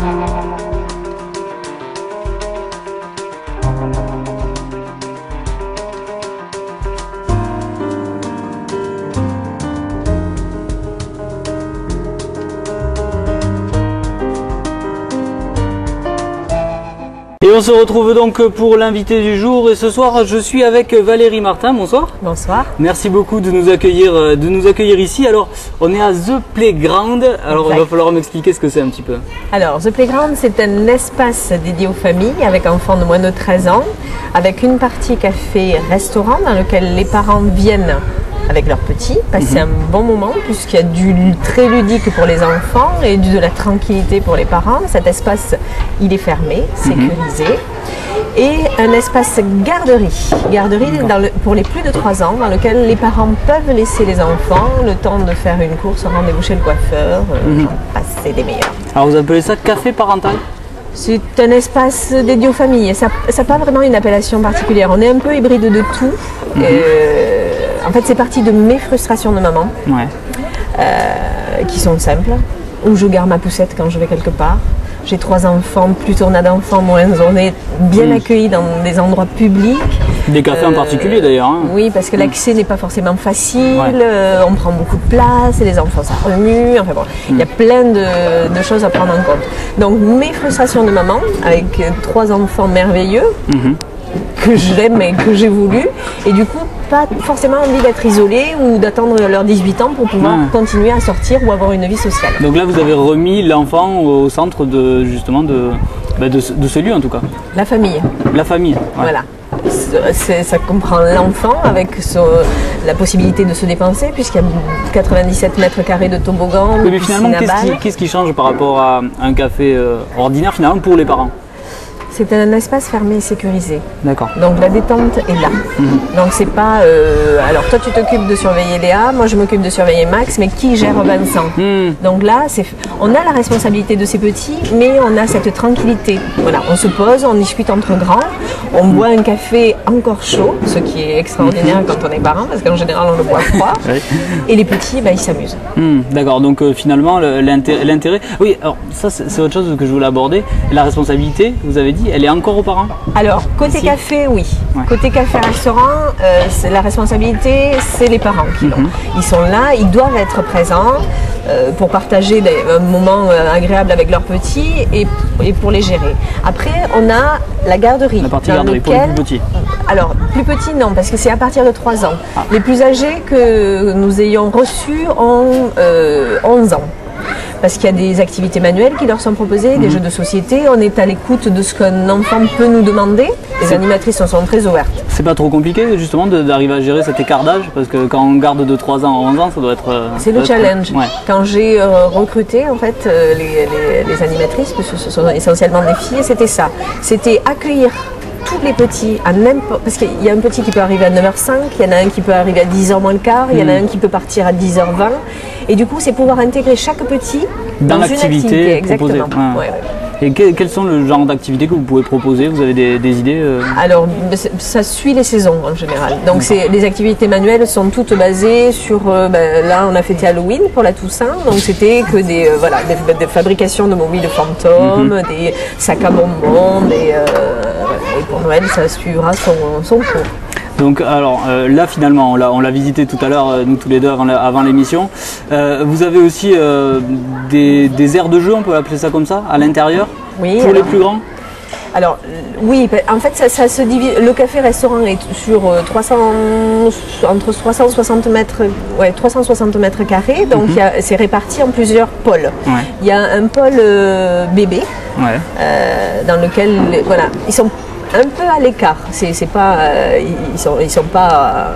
Et on se retrouve donc pour l'invité du jour et ce soir je suis avec Valérie Martin, bonsoir. Bonsoir. Merci beaucoup de nous accueillir ici. Alors on est à The Playground, alors il va falloir m'expliquer ce que c'est un petit peu. Alors The Playground c'est un espace dédié aux familles avec enfants de moins de 13 ans, avec une partie café-restaurant dans lequel les parents viennent avec leurs petits, passer un bon moment puisqu'il y a du très ludique pour les enfants et de la tranquillité pour les parents. Cet espace, il est fermé, sécurisé. Et un espace garderie pour les plus de 3 ans dans lequel les parents peuvent laisser les enfants le temps de faire une course, rendez-vous chez le coiffeur, passer des meilleurs. Alors vous appelez ça café parental? C'est un espace dédié aux familles. Ça n'a pas vraiment une appellation particulière. On est un peu hybride de tout. En fait, c'est parti de mes frustrations de maman, qui sont simples, où je garde ma poussette quand je vais quelque part. J'ai 3 enfants, plus on a d'enfants, moins on est bien accueillis dans des endroits publics. Des cafés en particulier d'ailleurs. Hein. Oui, parce que l'accès n'est pas forcément facile, on prend beaucoup de place, et les enfants ça remue, enfin bon, il y a plein de choses à prendre en compte. Donc mes frustrations de maman, avec 3 enfants merveilleux, que j'aime et que j'ai voulu, et du coup pas forcément envie d'être isolée ou d'attendre leurs 18 ans pour pouvoir continuer à sortir ou avoir une vie sociale. Donc là vous avez remis l'enfant au centre de justement de ce lieu en tout cas. La famille. La famille. Voilà. Ça comprend l'enfant avec la possibilité de se dépenser puisqu'il y a 97 mètres carrés de toboggan, de mais finalement qu'est-ce qui change par rapport à un café ordinaire finalement pour les parents? C'est un espace fermé et sécurisé. D'accord. Donc la détente est là. Donc c'est pas... alors toi tu t'occupes de surveiller Léa, moi je m'occupe de surveiller Max, mais qui gère Vincent? Donc là, on a la responsabilité de ces petits, mais on a cette tranquillité. Voilà, on se pose, on discute entre grands, on boit un café encore chaud, ce qui est extraordinaire quand on est parent, parce qu'en général on le boit froid. Et les petits, ils s'amusent. D'accord, donc finalement l'intérêt... Oui, alors ça c'est autre chose que je voulais aborder. La responsabilité, vous avez dit, elle est encore aux parents? Alors, côté café, oui. Côté café-restaurant, la responsabilité, c'est les parents qui l'ont. Ils sont là, ils doivent être présents pour partager un moment agréable avec leurs petits et pour les gérer. Après, on a la garderie. La partie garderie pour les plus petits. Alors, plus petits, non, parce que c'est à partir de 3 ans. Les plus âgés que nous ayons reçus ont 11 ans. Parce qu'il y a des activités manuelles qui leur sont proposées, des jeux de société. On est à l'écoute de ce qu'un enfant peut nous demander. Les animatrices sont très ouvertes. C'est pas trop compliqué justement d'arriver à gérer cet écart d'âge? Parce que quand on garde de 3 ans à 11 ans, ça doit être... C'est le challenge. Quand j'ai recruté en fait les animatrices, parce que ce sont essentiellement des filles, c'était ça. C'était accueillir tous les petits, parce qu'il y a un petit qui peut arriver à 9h05, il y en a un qui peut arriver à 10h moins le quart, il y en a un qui peut partir à 10h20. Et du coup, c'est pouvoir intégrer chaque petit dans l'activité. Exactement. Et quels sont le genre d'activités que vous pouvez proposer? Vous avez des idées Alors, ça suit les saisons en général. Donc, les activités manuelles sont toutes basées sur... là, on a fêté Halloween pour la Toussaint. Donc, c'était que des fabrications de mobiles fantômes, des sacs à bonbons, et pour Noël, ça suivra son cours. Donc alors là finalement, on l'a visité tout à l'heure, nous tous les deux avant l'émission. Vous avez aussi des aires de jeu, on peut appeler ça comme ça, à l'intérieur, pour les plus grands? Alors oui, en fait ça se divise. Le café-restaurant est sur entre 360 mètres carrés, donc c'est réparti en plusieurs pôles. Il y a un pôle bébé dans lequel ils sont un peu à l'écart. C'est pas, ils sont pas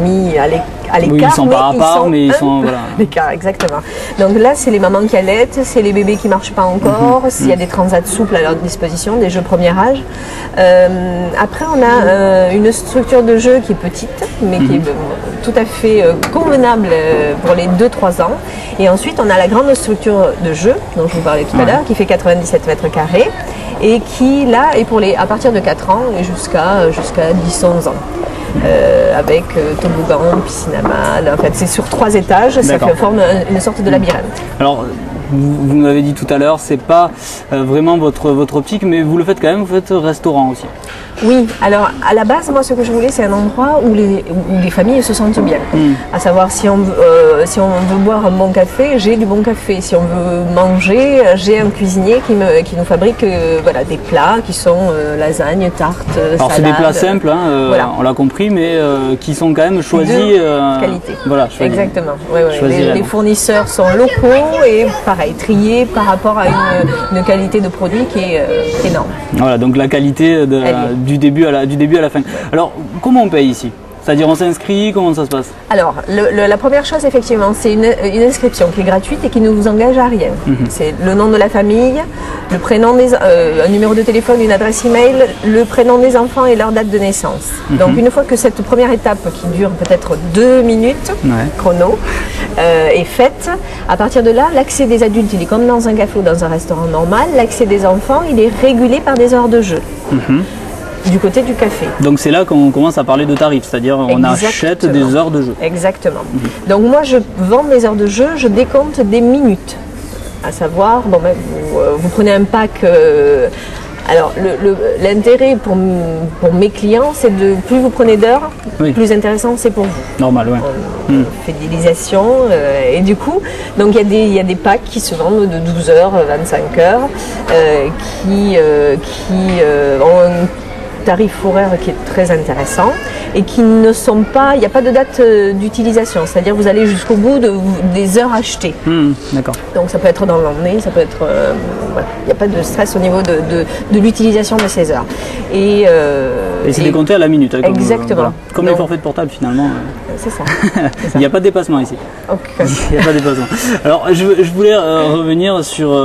mis à l'écart. Oui, ils sont pas à part, mais ils sont à l'écart, exactement. Donc là, c'est les mamans qui allaitent, c'est les bébés qui marchent pas encore. S'il y a des transats souples à leur disposition, des jeux premier âge. Après, on a une structure de jeu qui est petite, mais qui est tout à fait convenable pour les 2-3 ans. Et ensuite, on a la grande structure de jeu dont je vous parlais tout à l'heure, qui fait 97 mètres carrés et qui là est pour à partir de 4 ans et jusqu'à 10-11 ans. Avec toboggan, piscine à mal, en fait c'est sur 3 étages, ça forme une sorte de labyrinthe. Alors vous m'avez dit tout à l'heure, c'est pas vraiment votre optique, mais vous le faites quand même, vous faites restaurant aussi. Oui, alors à la base, moi ce que je voulais, c'est un endroit où les familles se sentent bien. À savoir, si on veut boire un bon café, j'ai du bon café. Si on veut manger, j'ai un cuisinier qui nous fabrique voilà, des plats qui sont lasagne, tarte, alors salade. c'est des plats simples, hein, voilà. On l'a compris, mais qui sont quand même choisis. De qualité. Voilà, choisis. Exactement. Ouais, ouais. Les fournisseurs sont locaux et pareil, triés par rapport à une qualité de produit qui est énorme. Voilà, donc la qualité du début à la fin. Alors, comment on paye ici? C'est-à-dire on s'inscrit, comment ça se passe? Alors, la première chose, effectivement, c'est une inscription qui est gratuite et qui ne vous engage à rien. C'est le nom de la famille, le prénom un numéro de téléphone, une adresse email, le prénom des enfants et leur date de naissance. Donc, une fois que cette première étape, qui dure peut-être 2 minutes, chrono, est faite, à partir de là, l'accès des adultes, il est comme dans un café ou dans un restaurant normal. L'accès des enfants, il est régulé par des heures de jeu. Du côté du café. Donc c'est là qu'on commence à parler de tarifs, c'est-à-dire on achète des heures de jeu. Exactement. Donc moi je vends des heures de jeu, je décompte des minutes. À savoir, bon, ben, vous prenez un pack. Alors l'intérêt pour mes clients, c'est de plus vous prenez d'heures, plus intéressant c'est pour vous. Normal, ouais. Fidélisation et du coup, donc il y a des packs qui se vendent de 12 heures, 25 heures, qui ont un tarif horaire qui est très intéressant et qui ne sont pas, il n'y a pas de date d'utilisation, c'est-à-dire vous allez jusqu'au bout des heures achetées. D'accord. Donc ça peut être dans l'année, ça peut être, voilà. Il n'y a pas de stress au niveau de l'utilisation de ces heures. Et c'est décompté à la minute. Hein, exactement. Voilà. Comme les forfaits de portable finalement. C'est ça. Il n'y a pas de dépassement ici. Okay. Il n'y a pas de dépassement. Alors je voulais revenir sur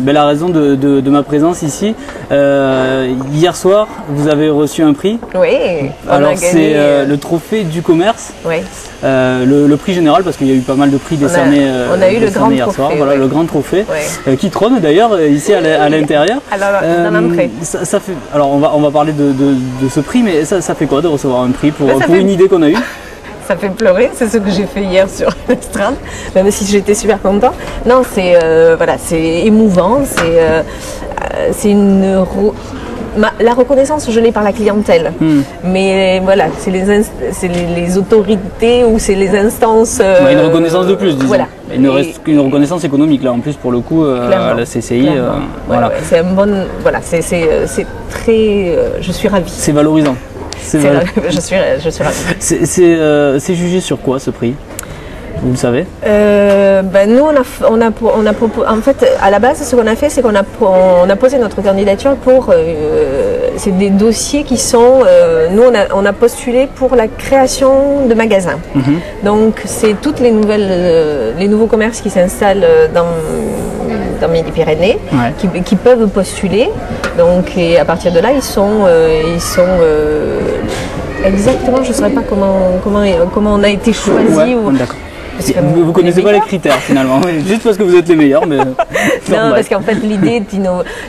la raison de ma présence ici. Hier soir, vous avez reçu un prix. Oui. Alors c'est le trophée du commerce. Oui. Le prix général, parce qu'il y a eu pas mal de prix décernés on a eu le grand hier trophée, soir. Voilà, le grand trophée qui trône d'ailleurs ici à l'intérieur. Dans l'entrée. Ça fait. Alors on va parler de ce prix, mais ça fait quoi de recevoir un prix pour une idée qu'on a eue? Ça fait pleurer, c'est ce que j'ai fait hier sur l'estrade, même si j'étais super content. Non, c'est voilà, c'est émouvant, c'est une la reconnaissance, je l'ai par la clientèle, mais voilà, c'est les autorités ou c'est les instances. Une reconnaissance de plus, disons. Voilà. Une reconnaissance économique là, en plus pour le coup, à la CCI. Voilà. Ouais, c'est un bon, voilà, c'est très, je suis ravie. C'est valorisant. Je suis ravie. C'est jugé sur quoi ce prix? Vous le savez? Nous, en fait, à la base, ce qu'on a fait, c'est qu'on a posé notre candidature pour. C'est des dossiers qui sont. Nous, on a postulé pour la création de magasins. Donc, c'est toutes les nouveaux commerces qui s'installent dans Midi-Pyrénées, qui peuvent postuler. Donc, et à partir de là, ils sont exactement. Je ne saurais pas comment on a été choisi. D'accord. Vous ne connaissez pas les critères finalement, juste parce que vous êtes les meilleurs. Mais non, parce qu'en fait l'idée,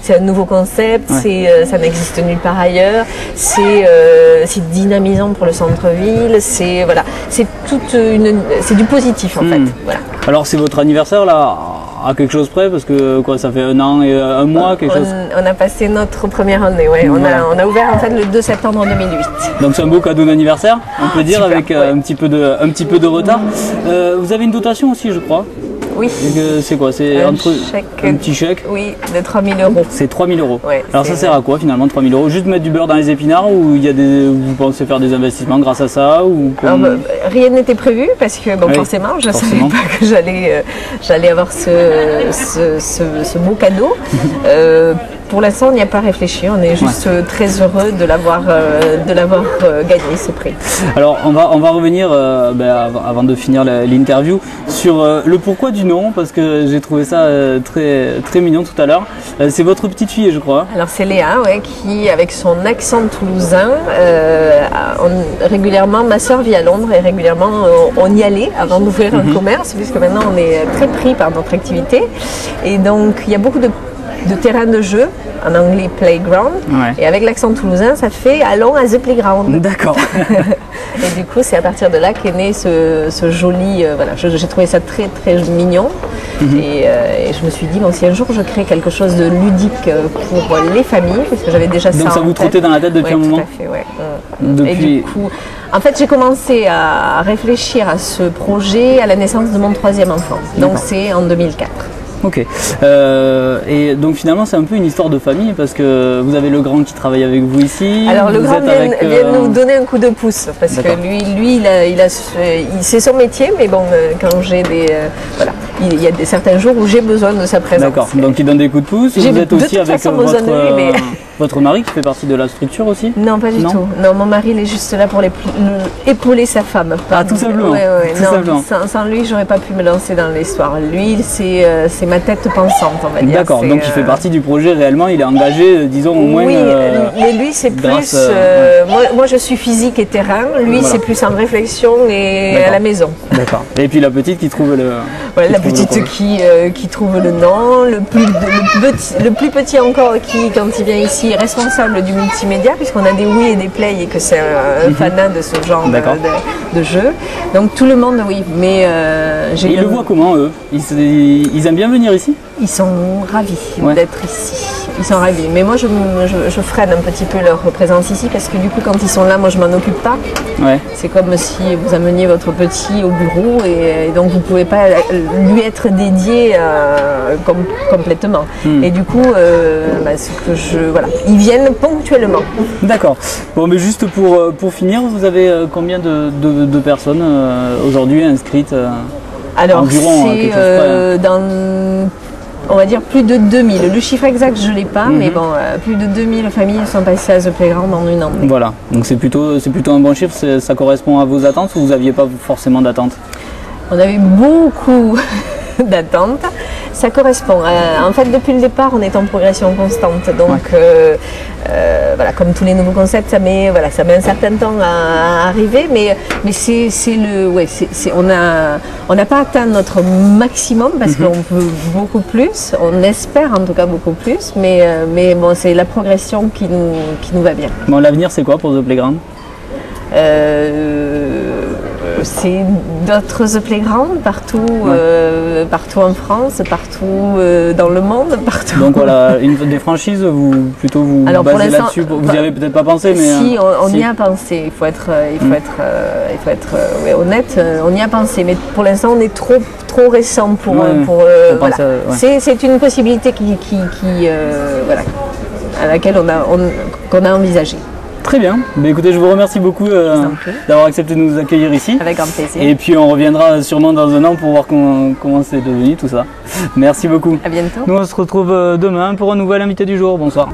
c'est un nouveau concept, ça n'existe nulle part ailleurs, c'est dynamisant pour le centre-ville, c'est voilà, c'est du positif en fait. Voilà. Alors c'est votre anniversaire là, à quelque chose près, parce que quoi, ça fait 1 an et 1 mois, quelque chose. On a passé notre première année, on a ouvert en fait le 2 septembre 2008. Donc c'est un beau cadeau d'anniversaire, on peut dire, super, avec un petit peu de retard. Vous avez une dotation aussi, je crois. Oui. C'est quoi? C'est un petit chèque? Oui, de 3 000 €. C'est 3 000 €. Ouais, alors ça sert à quoi finalement 3 000 €? Juste mettre du beurre dans les épinards, ou vous pensez faire des investissements grâce à ça, ou rien n'était prévu parce que forcément je ne savais pas que j'allais avoir ce beau cadeau. Pour l'instant, on n'y a pas réfléchi. On est juste très heureux de l'avoir gagné, ce prix. Alors, on va revenir, avant de finir l'interview, sur le pourquoi du nom, parce que j'ai trouvé ça très, très mignon tout à l'heure. C'est votre petite fille, je crois. Alors, c'est Léa, qui, avec son accent toulousain, régulièrement, ma soeur vit à Londres et régulièrement, on y allait avant d'ouvrir un commerce, puisque maintenant, on est très pris par notre activité. Et donc, il y a beaucoup de de terrain de jeu, en anglais playground, Ouais. et avec l'accent toulousain, ça fait allons à the playground. D'accord. Et du coup, c'est à partir de là qu'est né ce joli. Voilà, j'ai trouvé ça très très mignon. Et je me suis dit, bon, si un jour je crée quelque chose de ludique pour les familles, parce que j'avais déjà ça. Donc ça en vous tête. trottait dans la tête depuis Ouais, un moment? Tout à fait, ouais. Depuis... Et du coup, en fait, j'ai commencé à réfléchir à ce projet à la naissance de mon 3e enfant. Donc c'est en 2004. Ok. Et donc finalement c'est un peu une histoire de famille parce que vous avez le grand qui travaille avec vous ici. Alors le vous grand êtes vient, avec, vient nous donner un coup de pouce parce que lui c'est son métier, mais bon quand j'ai des voilà, il y a certains jours où j'ai besoin de sa présence. D'accord. Donc il donne des coups de pouce. J'ai Vous êtes de aussi toute avec façon besoin de lui, mais... votre mari qui fait partie de la structure aussi? Non, pas du Non. tout. Non, mon mari il est juste là pour épauler sa femme. Ah, tout simplement. Ouais, ouais. Tout Non, simplement. Sans lui, j'aurais pas pu me lancer dans l'histoire. Lui, c'est ma tête pensante, on va dire. D'accord. Donc il fait partie du projet réellement. Il est engagé, disons au moins. Oui, mais lui c'est grâce, plus. Moi, je suis physique et terrain. Lui, Voilà. c'est plus en réflexion et à la maison. D'accord. Et puis la petite qui trouve le. Voilà, qui la trouve le petite projet. qui trouve le nom, le plus petit encore qui, quand il vient ici, est responsable du multimédia, puisqu'on a des oui et des play et que c'est un fanat de ce genre de jeu. Donc tout le monde, oui. Mais Ils le voient comment eux? Ils aiment bien venir ici? ils sont ravis Ouais. d'être ici. Ils sont ravis. Mais moi, je freine un petit peu leur présence ici parce que du coup, quand ils sont là, moi, je m'en occupe pas. Ouais. C'est comme si vous ameniez votre petit au bureau et donc vous ne pouvez pas lui être dédié complètement. Et du coup, voilà, ils viennent ponctuellement. D'accord. Bon, mais juste pour finir, vous avez combien de personnes aujourd'hui inscrites Alors, environ, c'est quelque chose près, dans, on va dire, plus de 2000. Le chiffre exact, je ne l'ai pas, mais bon, plus de 2000 familles sont passées à The Playground en une année. Voilà, donc c'est plutôt un bon chiffre, ça correspond à vos attentes ou vous n'aviez pas forcément d'attentes? On avait beaucoup d'attentes. Ça correspond. En fait, depuis le départ, on est en progression constante. Donc, voilà, comme tous les nouveaux concepts, ça met un certain temps à arriver. Mais on n'a pas atteint notre maximum parce qu'on peut beaucoup plus. On espère en tout cas beaucoup plus. Mais bon, c'est la progression qui nous va bien. Bon, l'avenir, c'est quoi pour The Playground? C'est d'autres The Playground partout, partout en France, partout dans le monde, partout. Donc voilà, des franchises, vous basez là-dessus, vous n'y avez peut-être pas pensé, mais... Si, on y a pensé, il faut être honnête, on y a pensé, mais pour l'instant on est trop récent pour voilà. C'est une possibilité à laquelle qu'on a envisagé. Très bien. Mais écoutez, je vous remercie beaucoup d'avoir accepté de nous accueillir ici. Avec grand plaisir. Et puis on reviendra sûrement dans un an pour voir comment c'est devenu tout ça. Merci beaucoup. À bientôt. Nous on se retrouve demain pour un nouvel invité du jour. Bonsoir.